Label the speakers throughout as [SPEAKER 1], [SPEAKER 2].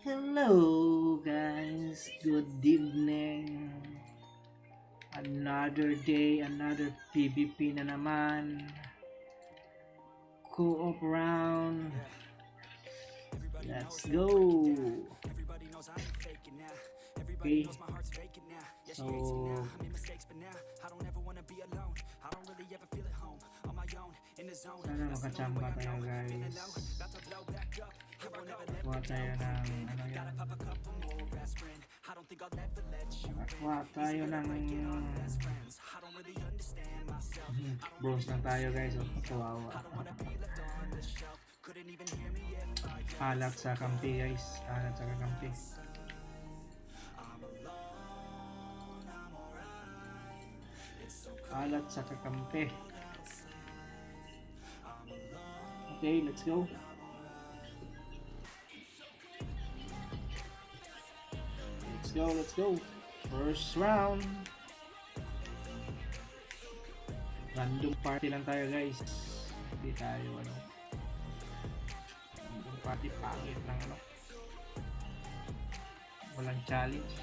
[SPEAKER 1] Hello guys, good evening. Another day, another PvP na naman. Co-op round. Let's go. Okay. So, sana makachamba tayo guys. Kuha tayo ng ano yan. Kuha tayo ng bronze lang tayo guys. Kawawa. Alat sa kampi guys. Alat sa kampi. Alat sa kakampi. Okay, let's go. Let's go. First round. Random party lang tayo guys. Hindi tayo random party, pangit lang walang challenge.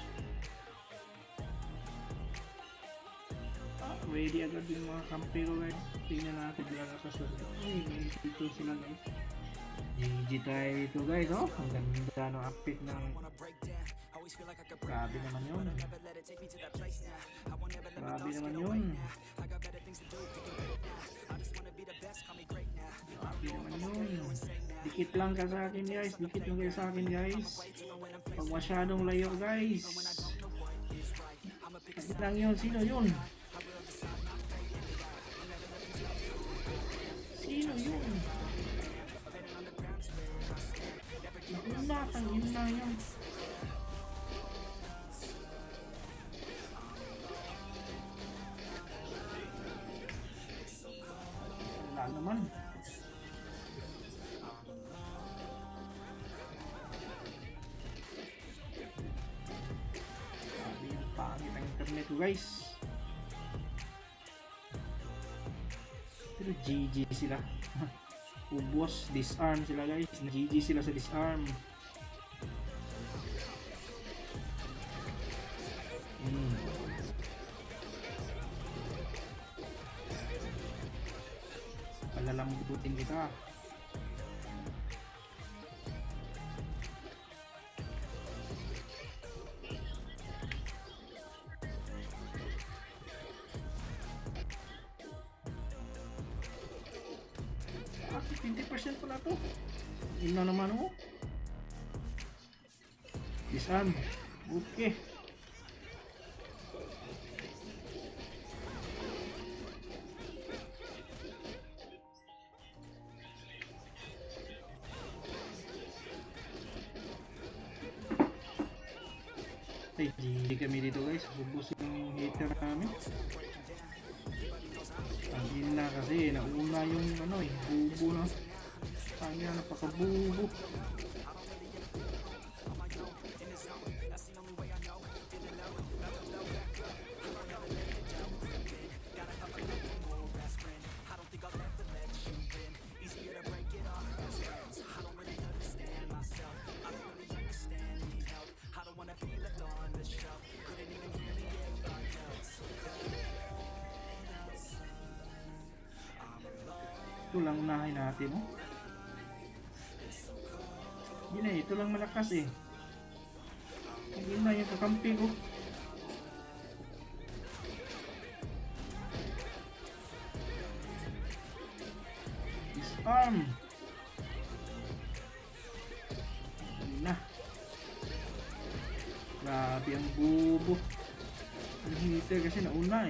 [SPEAKER 1] Ready agad yung mga kampi ko guys. Tingnan natin lang kasunod. May dito sila guys. GG tayo dito guys. Ang ganda ng update ng grabe naman yun. Grabe naman yun. Dikit lang ka sa akin guys. Dikit lang kayo sa akin guys. Pag masyadong layo guys. Dikit lang yun. Sino yun? Sino yun? Tangin na yun. Wala naman. Sabi yung pangit ang internet ko guys. Pero GG sila. Ubos, disarm sila guys. GG sila sa disarm. Palalambutin kita. Kasi 20% pala to. Yun na naman mo. Disarm. Okay. Hindi kami dito guys, bubos yung hater namin. Hindi na kasi nauna yung bubo na. Kanya napakabubo. Ito lang unahin natin, Yun ito lang malakas Hindi na yung kakampi ko. Disarm. Hindi na. Grabe ang bubo. Ang hitter kasi nauna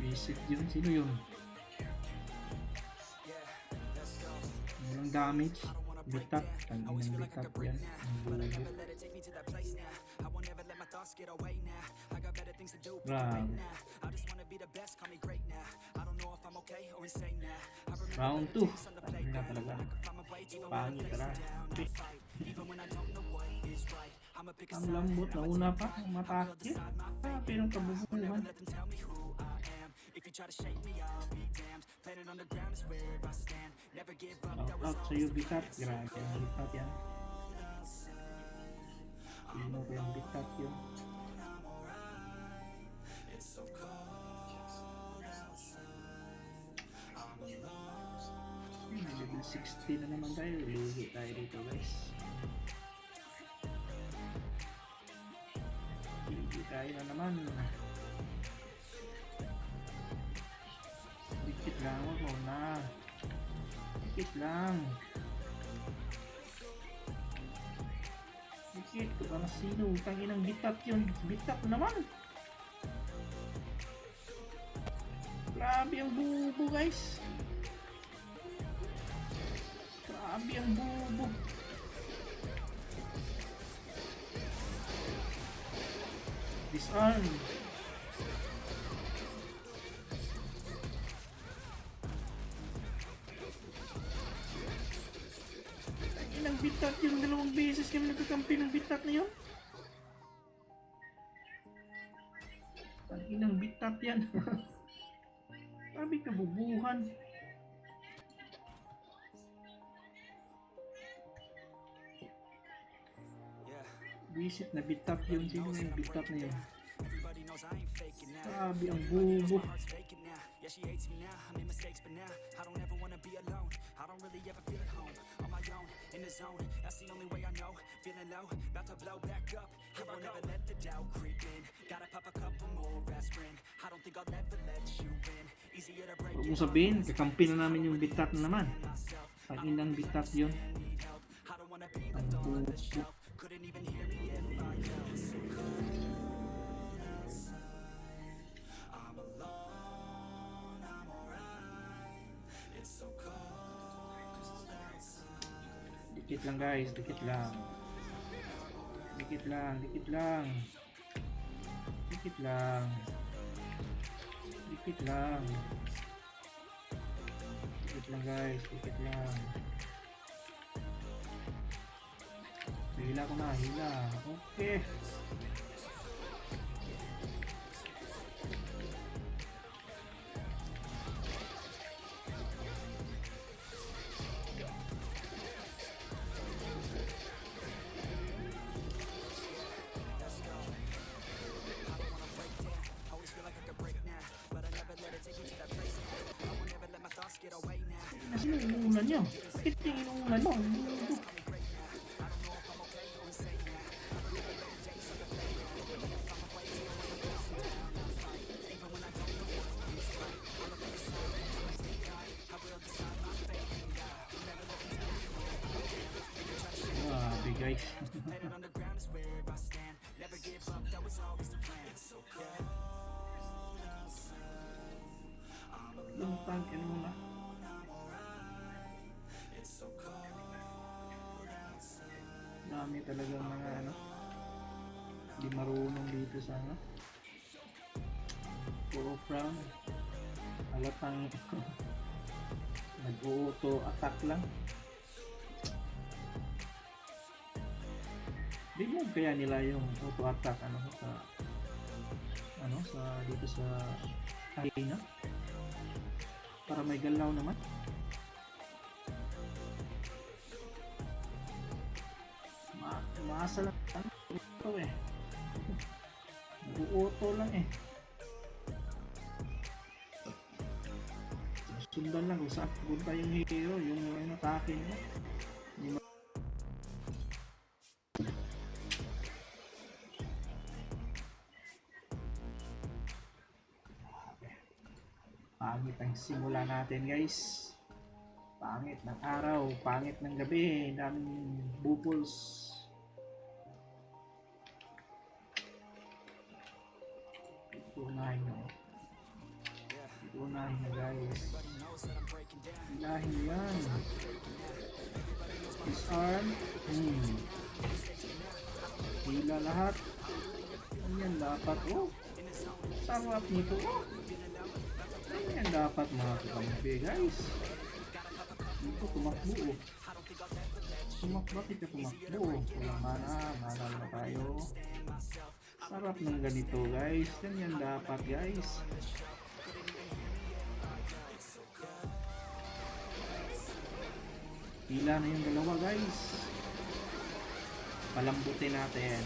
[SPEAKER 1] Visit yun. Sino yun? Walang damage. Bitat. Tangin ng bitat yan. Grabe. Round 2. Tangin na talaga. Pangit talaga. Ang lambot na una pa. Matake. Pero kabubuhan.
[SPEAKER 2] If you try to shake me, I'll be damned. Planet on the ground is where I stand. Never give up, that was
[SPEAKER 1] Out sa iyo bitat. Grabe ang bitat yan. Sino ko yung bitat yun? Level 60 na naman tayo. Lugi tayo dito guys. Lugi tayo na naman. Dikit lang. Huwag mo na. Dikit lang. Dikit. Ito ka na sino. Tanginang bitat yun. Bitat naman. Grabe ang bubo guys. Grabe ang bubo. Disarm. Tanginang bitat yun. Dalawang beses kami nagkakampi ng bitat na yun. Tanginang bitat yan. Grabe kabubuhan. Visit na bitap yun. Sino yung bitap na yun? Grabe ang bubo.
[SPEAKER 2] Yeah, she hates me now, I made mistakes but now I don't ever wanna be alone. I don't really ever feel at home. On my own, in the zone, that's the only way I know. Feeling low, about to blow back up. I won't ever let the doubt creep in. Gotta pop a couple more aspirin. I don't think I'll ever let you in. Easier to break.
[SPEAKER 1] Huwag mo sabihin, kakampi na namin yung bitap na naman. Tanginang bitap yun.
[SPEAKER 2] I don't wanna be left on the shelf. Couldn't even hear me if I yelled. So cold outside. I'm alone, I'm alright. It's so cold outside.
[SPEAKER 1] Dikit lang guys, dikit lang. Dikit lang, dikit lang. Dikit lang. Dikit lang. Dikit lang guys, dikit lang. Hila ko na, hila. Okay. Sino inuunan nyo? Bakit yung inuunan nyo? Grabe guys. Luntang yan muna. Dami talaga mga ano, di marunong dito sa ano, puro frown. Halatang nag-auto attack lang. Di mo kaya nila yung auto attack sa dito sa arena para may galaw naman. Maasa lang ito eh. Nag-auto lang eh. Sundan lang kung saan punta yung hero, yung atake mo. Pangit ang simula natin guys. Pangit ng araw, pangit ng gabi, daming bubbles. Unahin na. Unahin na guys. Unahin yan. Disarm. Hila lahat. Yan dapat. Oh. Sarap nito. Oh. Yan dapat mga kakampi guys. Dito tumakbo. Oh. Bakit ka tumakbo? Walang mana. Manal na tayo. Sarap ng ganito guys. Yan dapat guys. Pila na yung dalawa guys. Palambutin natin.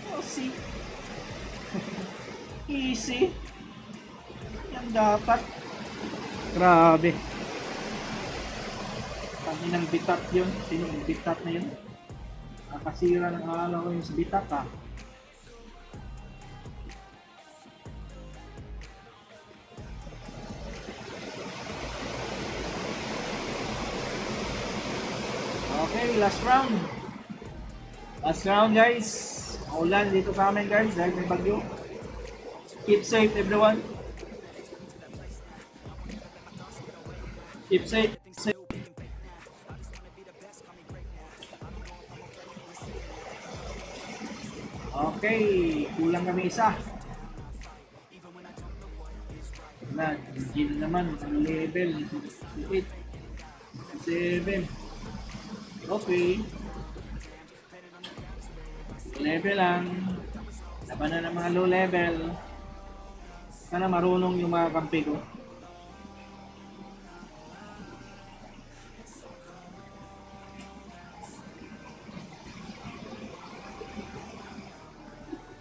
[SPEAKER 1] Oh, see? Easy. Yan dapat. Grabe. Kaninang bitat yun. Sino yung bitat na yun? Nakasira ng alaw ko yung sa bitat ha. Okay, last round. Last round guys. Maulan dito sa amin guys dahil may bagyo. Keep safe everyone. Keep safe. Okay, kulang kami isa. Na, Gin naman ang level 8 7. Okay. Level lang. Labanan ng mga low level. Sana marunong yung mga kampi ko.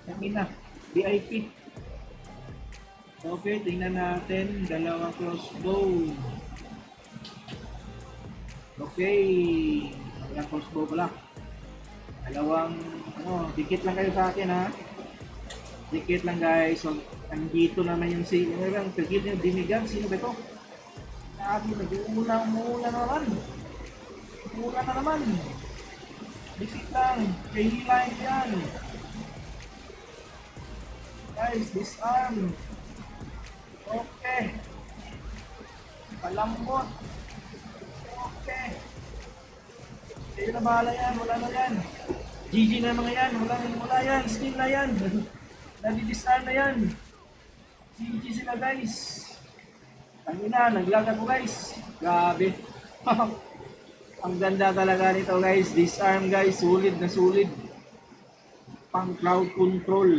[SPEAKER 1] Kami na. VIP. Okay, tingnan natin. Dalawang crossbow. Okay. Dalawang crossbow pala. Dalawang, dikit lang kayo sa akin ha. Dikit lang guys. So, andito naman yung yung pagkit yung dimigan. Sino ba ito? Sabi, nag-uuna na naman. Uuna na naman. Dikit lang. Kahilain yan. Guys, disarm. Okay. Palambot. Okay. Kayo na bahala yan. Wala na yan. GG na mga yan. Wala yan. Skill na yan. Nadi-disarm na yan. GG sila guys. Ang ina, naglag ako guys. Grabe. Ang ganda talaga nito guys. Disarm guys. Sulit na sulit. Pang crowd control.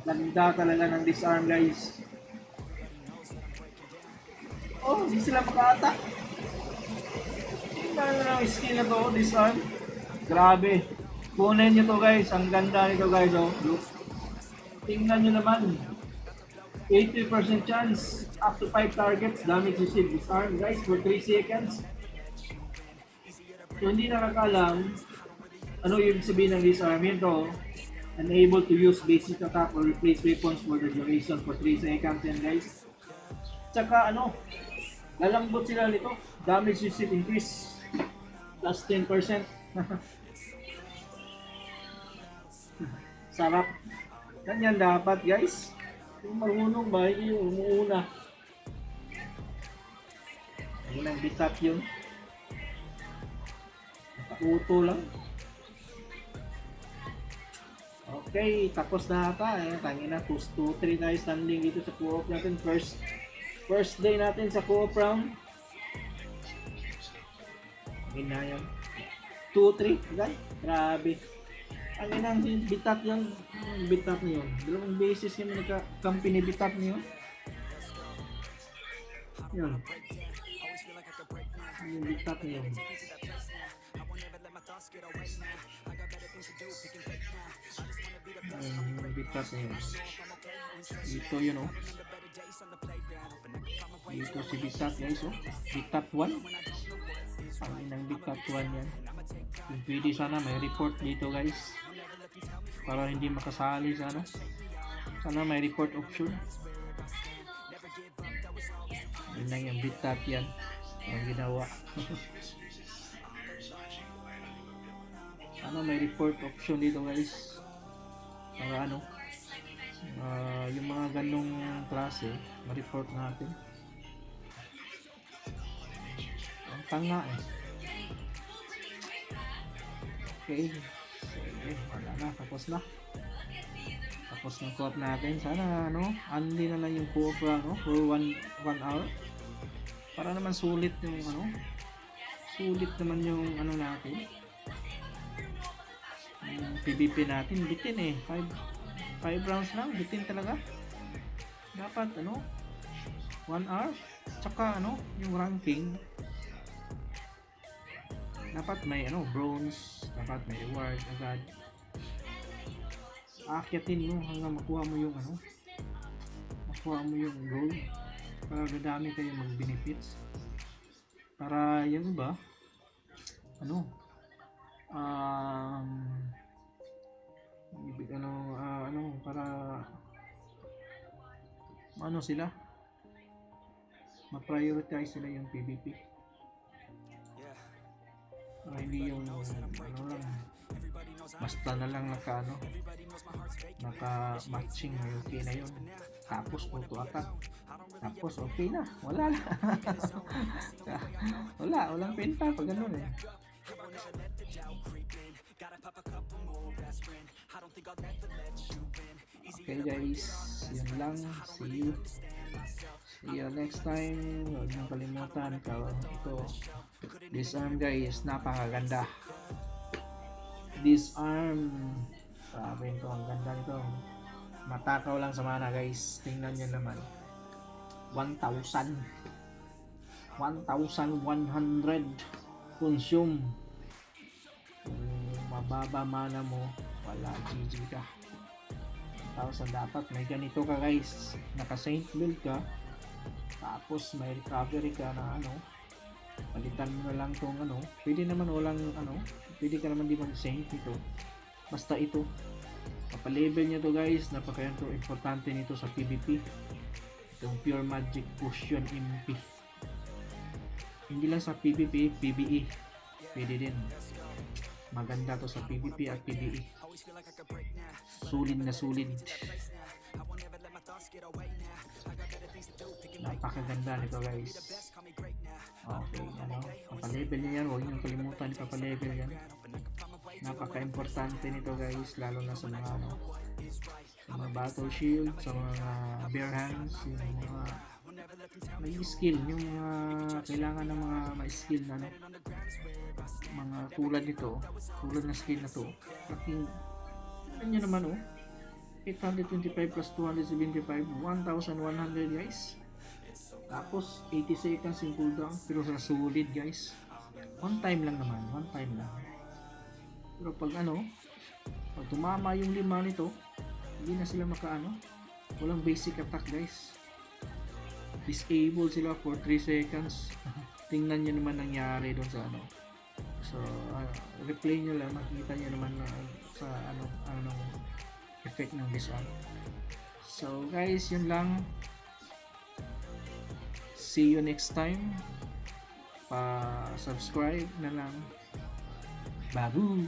[SPEAKER 1] Ganda talaga ng disarm guys. Oh, hindi sila maka-attack. Tingnan nyo ng skill na to, disarm. Grabe. Kunin nyo to guys. Ang ganda nito guys. Oh. Look. Tingnan nyo naman. 80% chance. Up to 5 targets. Damage received. Disarm guys for 3 seconds. So hindi nakakalam. Ano yung sabihin ng disarm? Yun to. Unable to use basic attack or replace weapons for the duration for 3 seconds yan guys. Tsaka lalambot sila nito. Damage received increase plus 10%. Sarap. Ganyan dapat guys. Kung marunong ba, hindi yung umuuna. Ayun ang bitat yun. Nakauto lang. Okay, tapos na ata eh. Tangina, 2-3 tayo standing dito sa co-op natin. First day natin sa co-op round. Tangina yan. 2-3, guys. Grabe. Ang inang bitat yan. Bitat niyo. Dalawang beses kami nagka-company bitat niyo. Yun. Yung bitat niyo. Bitat niyo. Dito yun oh. Dito si bitat guys oh. Bitat 1. Ang inang bitat 1 yan. Yung pwede sana may report dito guys. Para hindi makasali sana. Sana may report option. Yun lang yung bitat yan. Ang ginawa. Sana may report option dito guys. Para yung mga ganong klase ma-report natin. Ang tanga eh. Okay. Sige, wala na. Tapos na. Tapos ng co-op natin. Sana andi na lang yung co-op for 1 hour. Para naman sulit yung sulit naman yung natin. Yung PVP natin bitin eh. 5 rounds lang, bitin talaga. Dapat 1 hour. Tsaka yung ranking, dapat may bronze, dapat may reward agad. Aakyatin mo hanggang makuha mo yung gold para dadami kayo mag benefits. Para yung iba para sila ma-prioritize sila yung PvP. Hindi yung basta na lang naka-matching, okay na yun. Tapos auto attack. Tapos okay na. Wala na. Walang penta pag ganun eh. Okay guys, yun lang. See you next time. Huwag niyong kalimutan ito. This arm guys, napakaganda. This arm, sabi nito, ang ganda nito. Matakaw lang sa mana guys. Tingnan nyo naman. 1,100 consume. Mababa mana mo, wala, GG ka. 1,000 dapat may ganito ka guys. Naka Saint build ka, tapos may recovery ka na palitan mo na lang tong pwede naman pwede ka naman di mag Saint ito, basta ito papalevel nyo to guys. Napaka importante nito sa PvP, itong Pure Magic Fusion MP. Hindi lang sa PvP, PvE pwede din. Maganda to sa PvP at PvE. Sulit na sulit. Napakaganda nito guys. Okay, papalevel nyo yan. Huwag nyo kalimutan papalevel yan. Napaka-importante nito guys, lalo na sa mga sa mga battle shield, sa mga bare hands, yung mga may skill, yung mga kailangan ng mga may skill na mga tulad nito, tulad na skill na to. Laking ano naman 825 plus 275, 1,100 guys. Tapos 80 seconds yung cooldown, pero sa solid guys. One time lang naman, one time lang. Pero pag pag tumama yung 5 nito, hindi na sila walang basic attack guys. Disable sila for 3 seconds. Tingnan nyo naman nangyari doon sa so replay nyo lang, makikita nyo naman sa effect ng disarm. So guys, yun lang. See you next time. Pa-subscribe na lang. Babu!